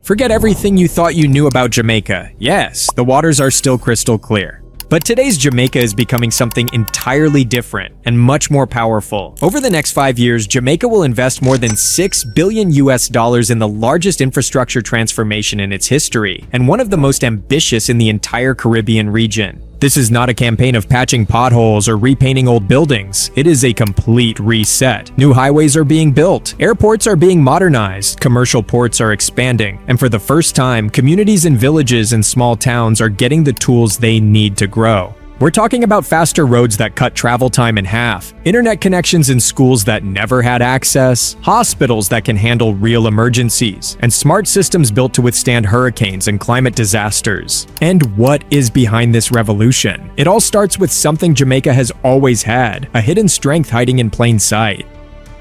Forget everything you thought you knew about Jamaica. Yes, the waters are still crystal clear. But today's Jamaica is becoming something entirely different and much more powerful. Over the next 5 years, Jamaica will invest more than $6 billion in the largest infrastructure transformation in its history, and one of the most ambitious in the entire Caribbean region. This is not a campaign of patching potholes or repainting old buildings. It is a complete reset. New highways are being built, airports are being modernized, commercial ports are expanding, and for the first time, communities and villages and small towns are getting the tools they need to grow. We're talking about faster roads that cut travel time in half, internet connections in schools that never had access, hospitals that can handle real emergencies, and smart systems built to withstand hurricanes and climate disasters. And what is behind this revolution? It all starts with something Jamaica has always had, a hidden strength hiding in plain sight.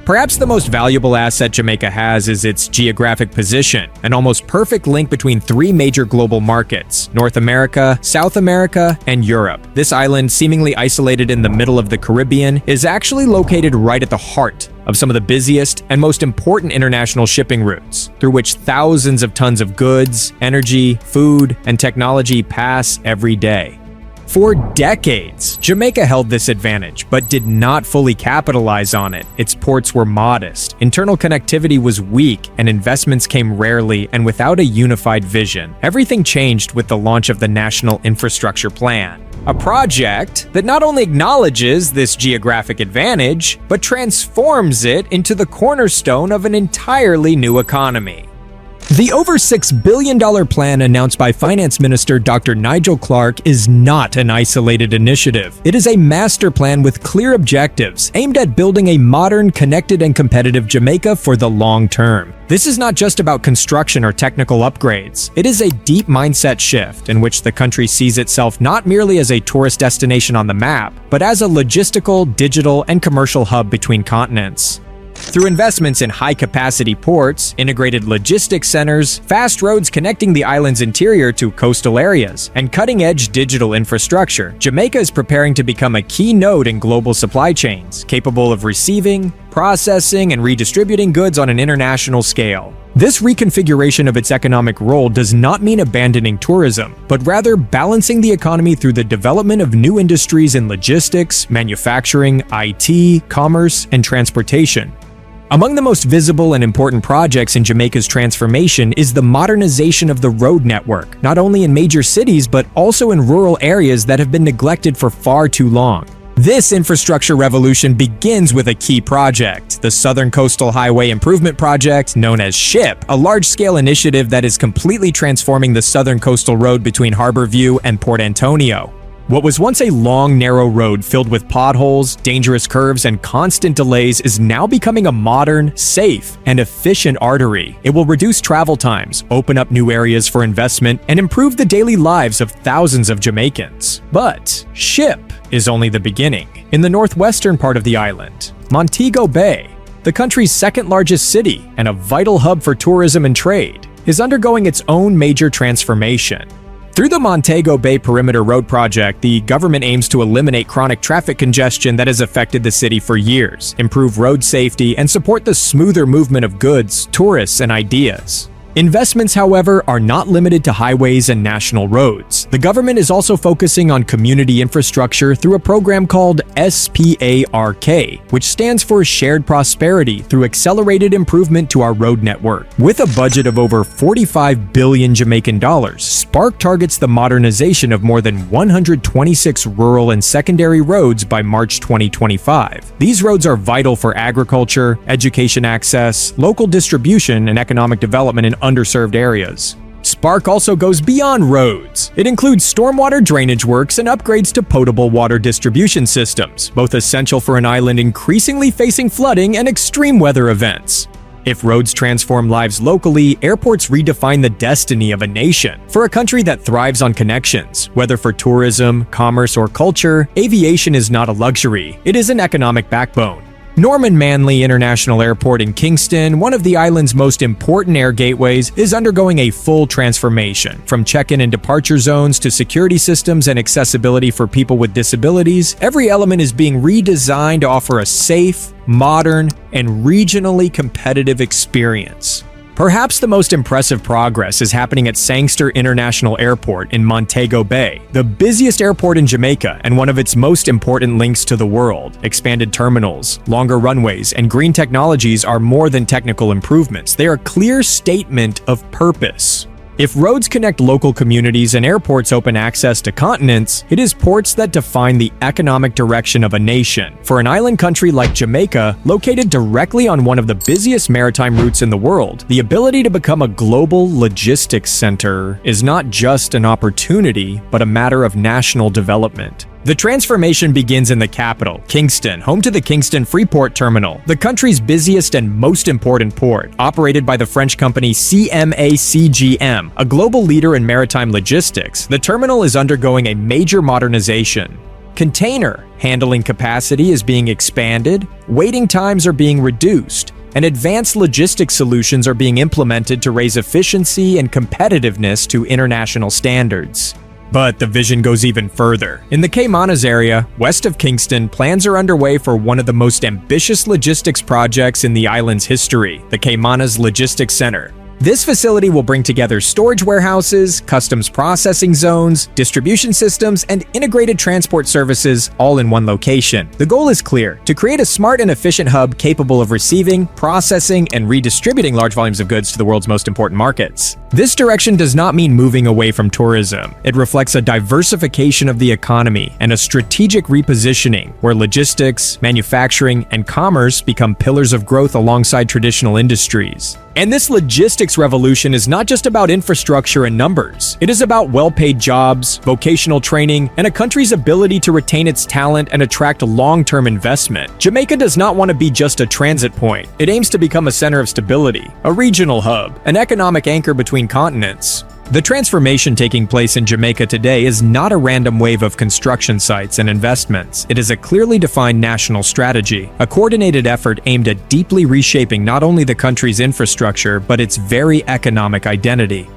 Perhaps the most valuable asset Jamaica has is its geographic position, an almost perfect link between 3 major global markets: North America, South America, and Europe. This island, seemingly isolated in the middle of the Caribbean, is actually located right at the heart of some of the busiest and most important international shipping routes, through which thousands of tons of goods, energy, food, and technology pass every day. For decades, Jamaica held this advantage, but did not fully capitalize on it. Its ports were modest, internal connectivity was weak, and investments came rarely and without a unified vision. Everything changed with the launch of the National Infrastructure Plan, a project that not only acknowledges this geographic advantage, but transforms it into the cornerstone of an entirely new economy. The over $6 billion plan announced by Finance Minister Dr. Nigel Clark is not an isolated initiative. It is a master plan with clear objectives, aimed at building a modern, connected, and competitive Jamaica for the long term. This is not just about construction or technical upgrades. It is a deep mindset shift in which the country sees itself not merely as a tourist destination on the map, but as a logistical, digital, and commercial hub between continents. Through investments in high-capacity ports, integrated logistics centers, fast roads connecting the island's interior to coastal areas, and cutting-edge digital infrastructure, Jamaica is preparing to become a key node in global supply chains, capable of receiving, processing, and redistributing goods on an international scale. This reconfiguration of its economic role does not mean abandoning tourism, but rather balancing the economy through the development of new industries in logistics, manufacturing, IT, commerce, and transportation. Among the most visible and important projects in Jamaica's transformation is the modernization of the road network, not only in major cities but also in rural areas that have been neglected for far too long. This infrastructure revolution begins with a key project, the Southern Coastal Highway Improvement Project, known as SHIP, a large-scale initiative that is completely transforming the Southern Coastal Road between Harborview and Port Antonio. What was once a long, narrow road filled with potholes, dangerous curves, and constant delays is now becoming a modern, safe, and efficient artery. It will reduce travel times, open up new areas for investment, and improve the daily lives of thousands of Jamaicans. But SHIP is only the beginning. In the northwestern part of the island, Montego Bay, the country's second-largest city and a vital hub for tourism and trade, is undergoing its own major transformation. Through the Montego Bay Perimeter Road Project, the government aims to eliminate chronic traffic congestion that has affected the city for years, improve road safety, and support the smoother movement of goods, tourists, and ideas. Investments, however, are not limited to highways and national roads. The government is also focusing on community infrastructure through a program called SPARK, which stands for Shared Prosperity through accelerated improvement to our road network. With a budget of over 45 billion Jamaican dollars, SPARK targets the modernization of more than 126 rural and secondary roads by March 2025. These roads are vital for agriculture, education access, local distribution, and economic development in underserved areas. SPARK also goes beyond roads. It includes stormwater drainage works and upgrades to potable water distribution systems, both essential for an island increasingly facing flooding and extreme weather events. If roads transform lives locally, airports redefine the destiny of a nation. For a country that thrives on connections, whether for tourism, commerce, or culture, aviation is not a luxury. It is an economic backbone. Norman Manley International Airport in Kingston, one of the island's most important air gateways, is undergoing a full transformation. From check-in and departure zones to security systems and accessibility for people with disabilities, every element is being redesigned to offer a safe, modern, and regionally competitive experience. Perhaps the most impressive progress is happening at Sangster International Airport in Montego Bay, the busiest airport in Jamaica and one of its most important links to the world. Expanded terminals, longer runways, and green technologies are more than technical improvements. They are a clear statement of purpose. If roads connect local communities and airports open access to continents, it is ports that define the economic direction of a nation. For an island country like Jamaica, located directly on one of the busiest maritime routes in the world, the ability to become a global logistics center is not just an opportunity, but a matter of national development. The transformation begins in the capital, Kingston, home to the Kingston Freeport Terminal, the country's busiest and most important port. Operated by the French company CMA-CGM, a global leader in maritime logistics, the terminal is undergoing a major modernization. Container handling capacity is being expanded, waiting times are being reduced, and advanced logistics solutions are being implemented to raise efficiency and competitiveness to international standards. But the vision goes even further. In the Caymanas area, west of Kingston, plans are underway for one of the most ambitious logistics projects in the island's history, the Caymanas Logistics Center. This facility will bring together storage warehouses, customs processing zones, distribution systems, and integrated transport services all in one location. The goal is clear: to create a smart and efficient hub capable of receiving, processing, and redistributing large volumes of goods to the world's most important markets. This direction does not mean moving away from tourism. It reflects a diversification of the economy and a strategic repositioning where logistics, manufacturing, and commerce become pillars of growth alongside traditional industries. And this logistics revolution is not just about infrastructure and numbers. It is about well-paid jobs, vocational training, and a country's ability to retain its talent and attract long-term investment. Jamaica does not want to be just a transit point. It aims to become a center of stability, a regional hub, an economic anchor between continents. The transformation taking place in Jamaica today is not a random wave of construction sites and investments. It is a clearly defined national strategy, a coordinated effort aimed at deeply reshaping not only the country's infrastructure, but its very economic identity.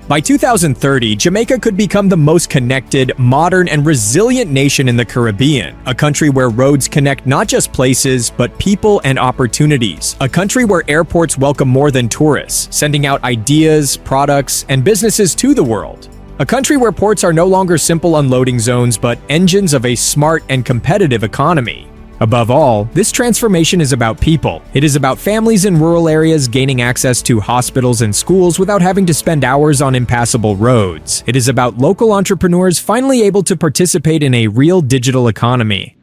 By 2030, Jamaica could become the most connected, modern, and resilient nation in the Caribbean, a country where roads connect not just places, but people and opportunities, a country where airports welcome more than tourists, sending out ideas, products, and businesses to the world. A country where ports are no longer simple unloading zones, but engines of a smart and competitive economy. Above all, this transformation is about people. It is about families in rural areas gaining access to hospitals and schools without having to spend hours on impassable roads. It is about local entrepreneurs finally able to participate in a real digital economy.